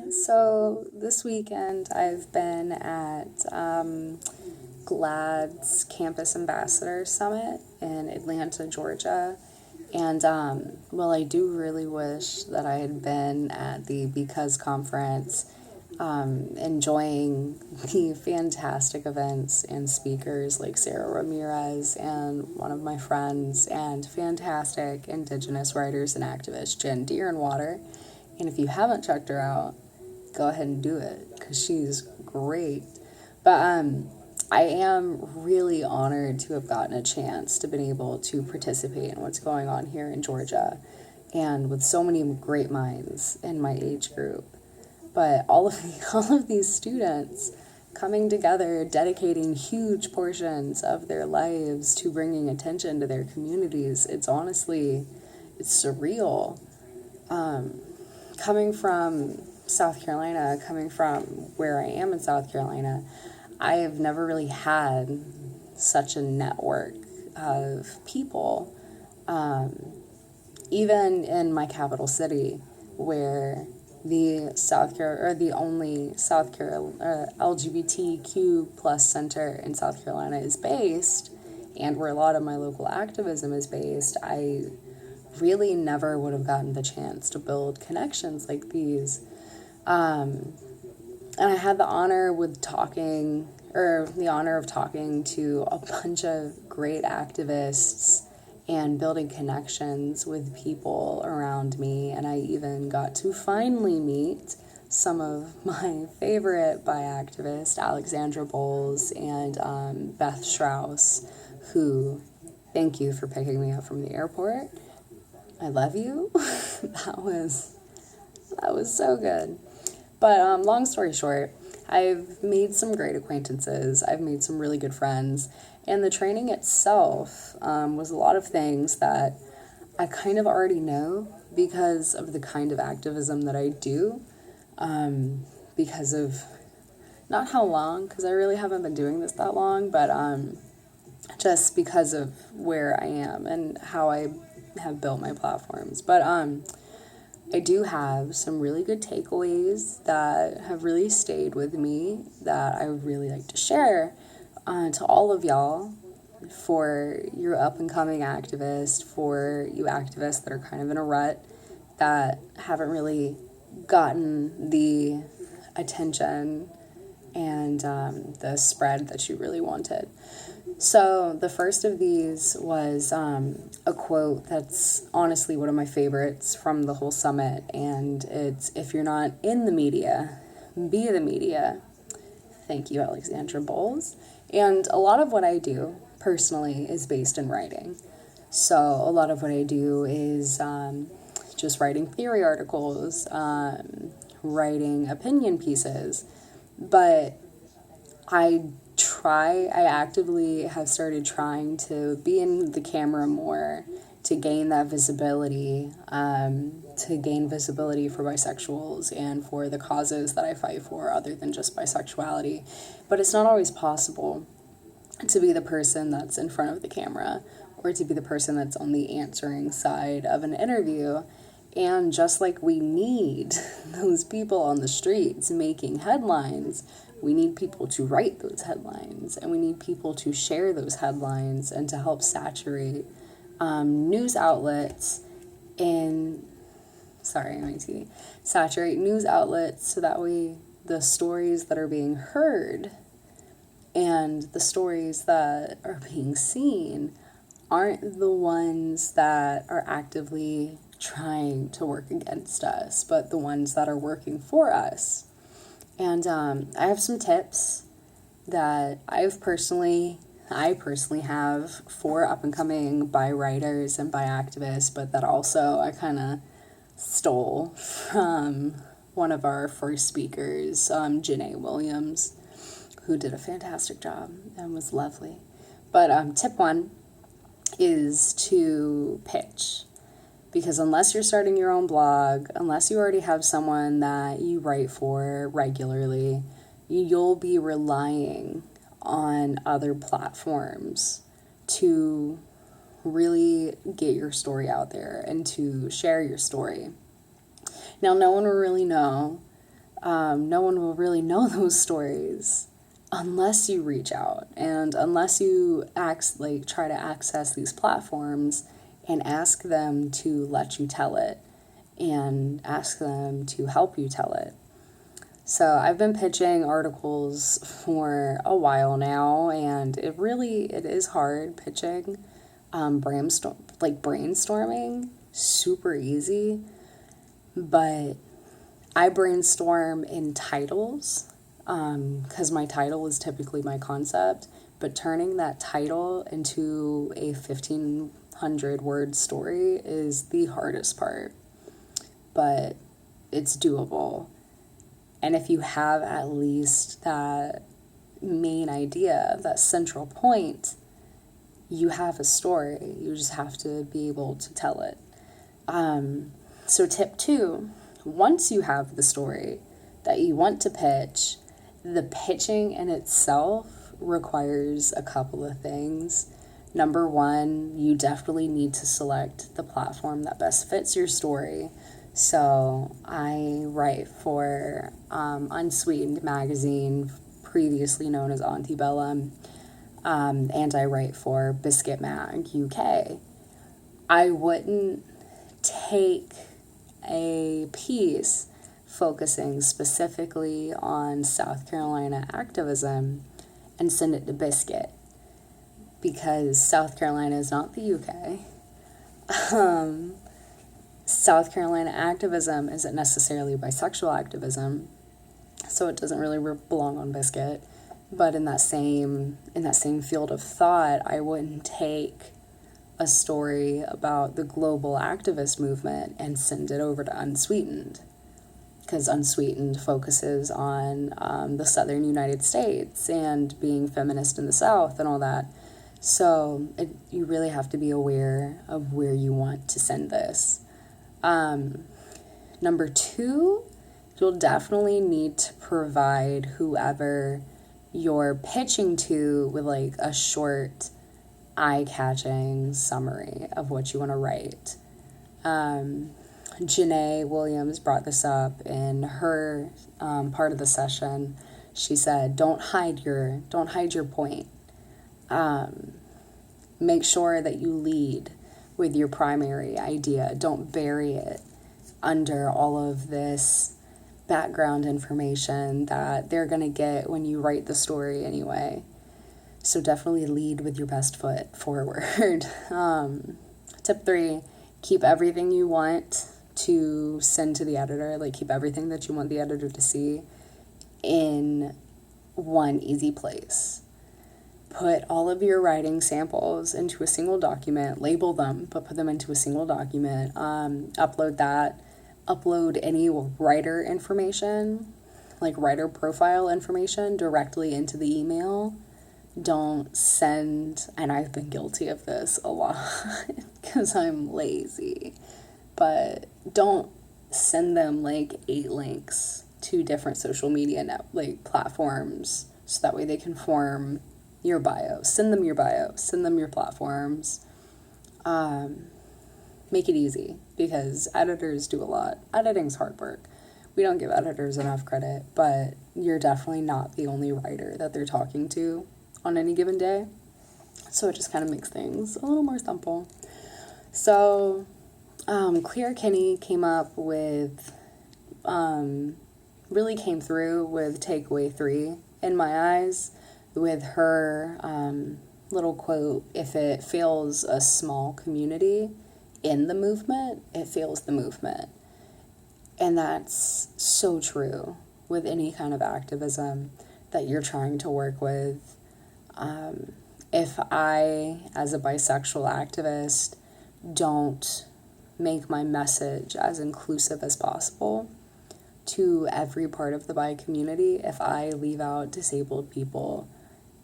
So this weekend I've been at GLAAD's Campus Ambassador Summit in Atlanta, Georgia. And well, I do really wish that I had been at the Because conference, enjoying the fantastic events and speakers like Sarah Ramirez and one of my friends, and fantastic Indigenous writers and activists, Jen Deerenwater. And if you haven't checked her out, go ahead and do it because she's great. But I am really honored to have gotten a chance to been able to participate in what's going on here in Georgia, and with so many great minds in my age group. But all of these students coming together, dedicating huge portions of their lives to bringing attention to their communities, it's surreal. Coming from South Carolina, coming from where I am in South Carolina, I have never really had such a network of people, even in my capital city, where the only South Carolina LGBTQ plus center in South Carolina is based, and where a lot of my local activism is based. I really never would have gotten the chance to build connections like these. And I had the honor of talking to a bunch of great activists and building connections with people around me. And I even got to finally meet some of my favorite bi activists, Alexandra Bowles and Beth Strauss, who, thank you for picking me up from the airport. I love you. That was so good. But long story short, I've made some great acquaintances. I've made some really good friends. And the training itself was a lot of things that I kind of already know because of the kind of activism that I do. Because of not how long, because I really haven't been doing this that long, but just because of where I am and how I have built my platforms. But I do have some really good takeaways that have really stayed with me that I would really like to share to all of y'all, for your up and coming activists, for you activists that are kind of in a rut, that haven't really gotten the attention and the spread that you really wanted. So the first of these was a quote that's honestly one of my favorites from the whole summit, and it's, "If you're not in the media, be the media." Thank you, Alexandra Bowles. And a lot of what I do personally is based in writing. So a lot of what I do is just writing theory articles, writing opinion pieces, but I actively have started trying to be in the camera more, to gain that visibility, to gain visibility for bisexuals and for the causes that I fight for other than just bisexuality. But it's not always possible to be the person that's in front of the camera or to be the person that's on the answering side of an interview. And just like we need those people on the streets making headlines, we need people to write those headlines, and we need people to share those headlines and to help saturate news outlets saturate news outlets so that way the stories that are being heard and the stories that are being seen aren't the ones that are actively trying to work against us, but the ones that are working for us. And I have some tips that I personally have for up-and-coming bi writers and bi activists, but that also I kind of stole from one of our first speakers, Janae Williams, who did a fantastic job and was lovely. But tip one is to pitch. Because unless you're starting your own blog, unless you already have someone that you write for regularly, you'll be relying on other platforms to really get your story out there and to share your story. Now, no one will really know No one will really know those stories unless you reach out and unless you try to access these platforms and ask them to let you tell it and ask them to help you tell it. So I've been pitching articles for a while now, and it is hard pitching. Brainstorming, super easy, but I brainstorm in titles, because my title is typically my concept, but turning that title into a 1,500 word story is the hardest part, but it's doable. And if you have at least that main idea, that central point, you have a story. You just have to be able to tell it. So tip 2, once you have the story that you want to pitch, the pitching in itself requires a couple of things. Number 1, you definitely need to select the platform that best fits your story. So I write for Unsweetened magazine, previously known as Antebellum, and I write for Biscuit Mag UK. I wouldn't take a piece focusing specifically on South Carolina activism and send it to Biscuit, because South Carolina is not the UK. South Carolina activism isn't necessarily bisexual activism, so it doesn't really belong on Biscuit. But in that same field of thought, I wouldn't take a story about the global activist movement and send it over to Unsweetened, because Unsweetened focuses on the southern United States and being feminist in the South and all that. So you really have to be aware of where you want to send this. Number 2, you'll definitely need to provide whoever you're pitching to with like a short, eye-catching summary of what you want to write. Janae Williams brought this up in her part of the session. She said, "Don't hide your point. Make sure that you lead with your primary idea. Don't bury it under all of this background information that they're going to get when you write the story anyway." So definitely lead with your best foot forward. Tip 3, keep everything you want to send to the editor, like keep everything that you want the editor to see in one easy place. Put all of your writing samples into a single document, label them, but put them into a single document. Upload any writer information, like writer profile information, directly into the email. Don't send, and I've been guilty of this a lot because I'm lazy, but don't send them like 8 links to different social media platforms, so that way they can form your bio. Send them your bio, send them your platforms. Make it easy, because editors do a lot. Editing's hard work. We don't give editors enough credit, but you're definitely not the only writer that they're talking to on any given day. So it just kind of makes things a little more simple. So Claire Kinney came through with takeaway 3 in my eyes, with her little quote, "If it fails a small community in the movement, it fails the movement." And that's so true with any kind of activism that you're trying to work with. If I, as a bisexual activist, don't make my message as inclusive as possible to every part of the bi community, if I leave out disabled people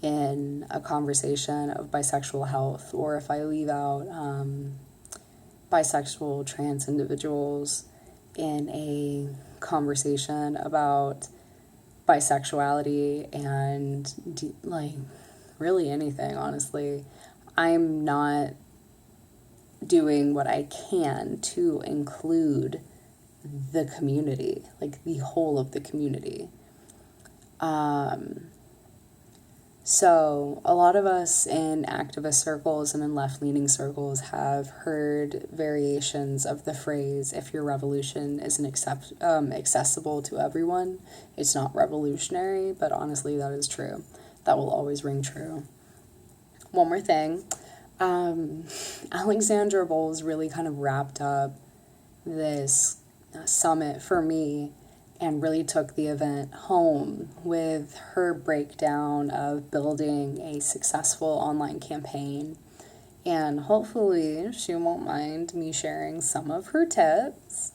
in a conversation of bisexual health, or if I leave out bisexual trans individuals in a conversation about bisexuality and really anything, honestly, I'm not doing what I can to include the community, like the whole of the community. So a lot of us in activist circles and in left-leaning circles have heard variations of the phrase, if your revolution isn't accessible to everyone, it's not revolutionary, but honestly that is true. That will always ring true. One more thing. Alexandra Bowles really kind of wrapped up this summit for me and really took the event home with her breakdown of building a successful online campaign. And hopefully she won't mind me sharing some of her tips,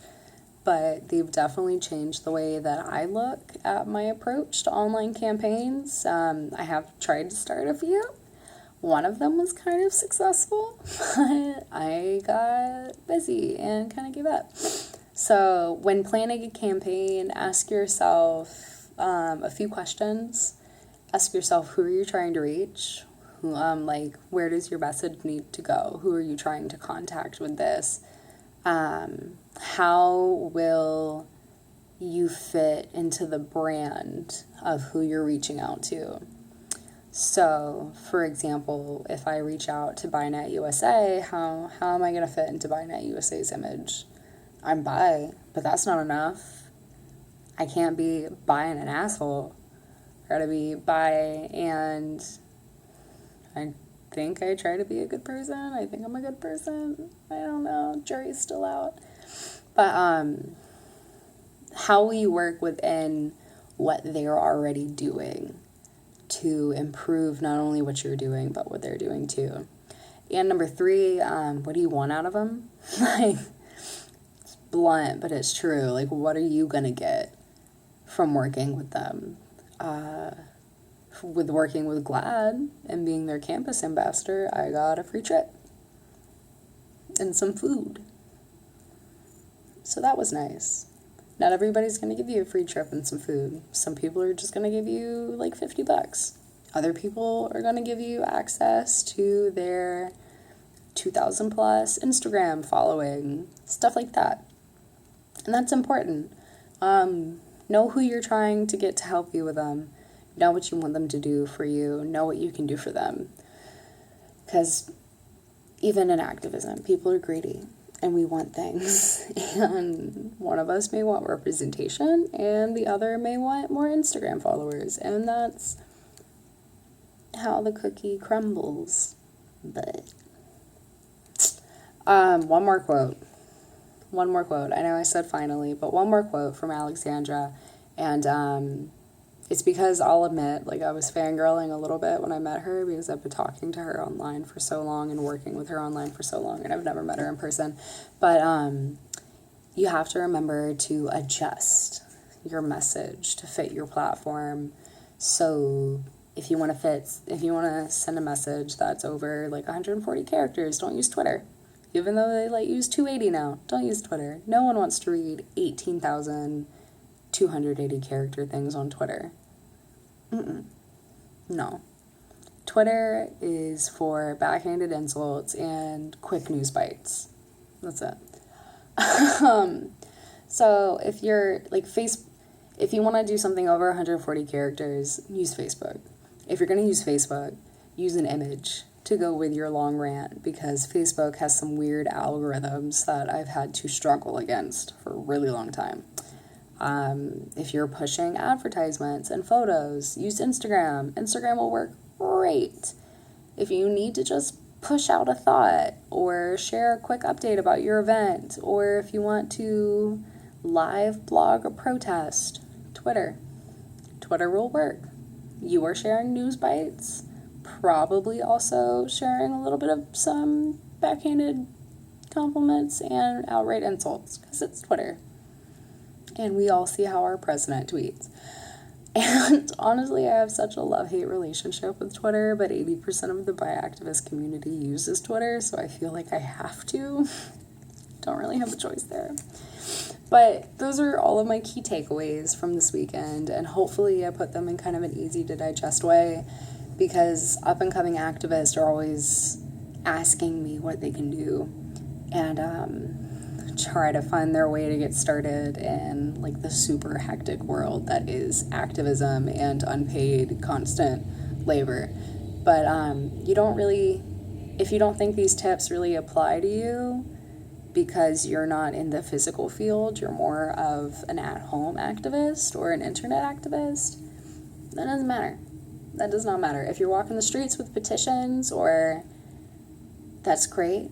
but they've definitely changed the way that I look at my approach to online campaigns. I have tried to start a few. One of them was kind of successful, but I got busy and kind of gave up. So when planning a campaign, ask yourself a few questions. Ask yourself, who are you trying to reach? Where does your message need to go? Who are you trying to contact with this? How will you fit into the brand of who you're reaching out to? So, for example, if I reach out to BuyNet USA, how am I going to fit into BuyNet USA's image? I'm bi, but that's not enough. I can't be bi and an asshole. I gotta be bi and I think I try to be a good person. I think I'm a good person. I don't know. Jury's still out. But how will you work within what they're already doing to improve not only what you're doing, but what they're doing too? And number 3, what do you want out of them? It's blunt, but it's true. Like, what are you gonna get from working with them? With working with GLAAD and being their campus ambassador, I got a free trip and some food. So that was nice. Not everybody's going to give you a free trip and some food. Some people are just going to give you like $50. Other people are going to give you access to their 2,000 plus Instagram following, stuff like that. And that's important. Know who you're trying to get to help you with them. Know what you want them to do for you. Know what you can do for them. Because even in activism, people are greedy and we want things. And one of us may want representation and the other may want more Instagram followers. And that's how the cookie crumbles. But one more quote. I know I said finally, but one more quote from Alexandra. And it's because I'll admit, like, I was fangirling a little bit when I met her because I've been talking to her online for so long and working with her online for so long, and I've never met her in person. But you have to remember to adjust your message to fit your platform. So if you want to send a message that's over like 140 characters, don't use Twitter. Even though they use 280 now, don't use Twitter. No one wants to read 18,280 character things on Twitter. No. Twitter is for backhanded insults and quick news bites. That's it. So if you're if you want to do something over 140 characters, use Facebook. If you're going to use Facebook, use an image to go with your long rant, because Facebook has some weird algorithms that I've had to struggle against for a really long time. If you're pushing advertisements and photos, use Instagram. Instagram will work great. If you need to just push out a thought or share a quick update about your event, or if you want to live blog a protest, Twitter will work. You are sharing news bites, probably also sharing a little bit of some backhanded compliments and outright insults, because it's Twitter. And we all see how our president tweets. And honestly, I have such a love-hate relationship with Twitter, but 80% of the bi-activist community uses Twitter, so I feel like I have to. Don't really have a choice there. But those are all of my key takeaways from this weekend, and hopefully I put them in kind of an easy-to-digest way, because up-and-coming activists are always asking me what they can do. And try to find their way to get started in like the super hectic world that is activism and unpaid constant labor. But if you don't think these tips really apply to you because you're not in the physical field, you're more of an at-home activist or an internet activist, that doesn't matter. That does not matter. If you're walking the streets with petitions, that's great.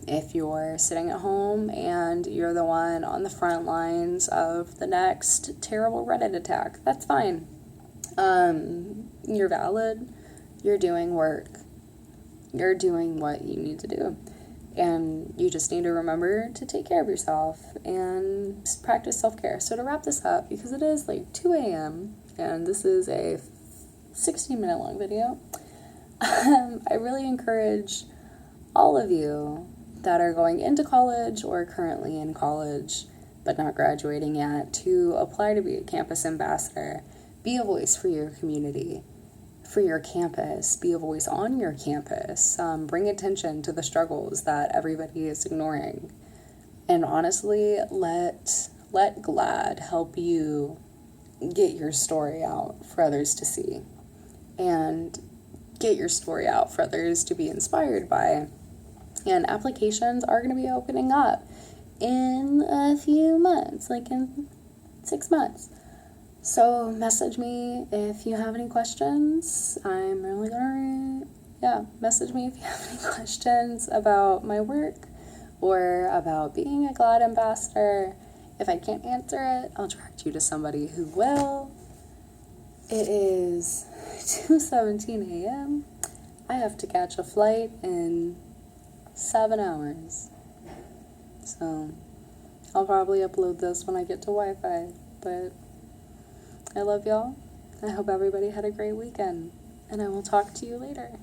If you're sitting at home and you're the one on the front lines of the next terrible Reddit attack, that's fine. You're valid. You're doing work. You're doing what you need to do. And you just need to remember to take care of yourself and practice self-care. So to wrap this up, because it is like 2 a.m. and this is a 16-minute long video, I really encourage all of you that are going into college or currently in college but not graduating yet to apply to be a campus ambassador. Be a voice for your community, for your campus. Be a voice on your campus. Bring attention to the struggles that everybody is ignoring. And honestly, let GLAAD help you get your story out for others to see. And get your story out for others to be inspired by. And applications are going to be opening up in a few months, like in 6 months. So message me if you have any questions. I'm really message me if you have any questions about my work or about being a GLAAD ambassador. If I can't answer it, I'll direct you to somebody who will. It is 2:17 a.m. I have to catch a flight in 7 hours. So I'll probably upload this when I get to Wi-Fi. But I love y'all. I hope everybody had a great weekend. And I will talk to you later.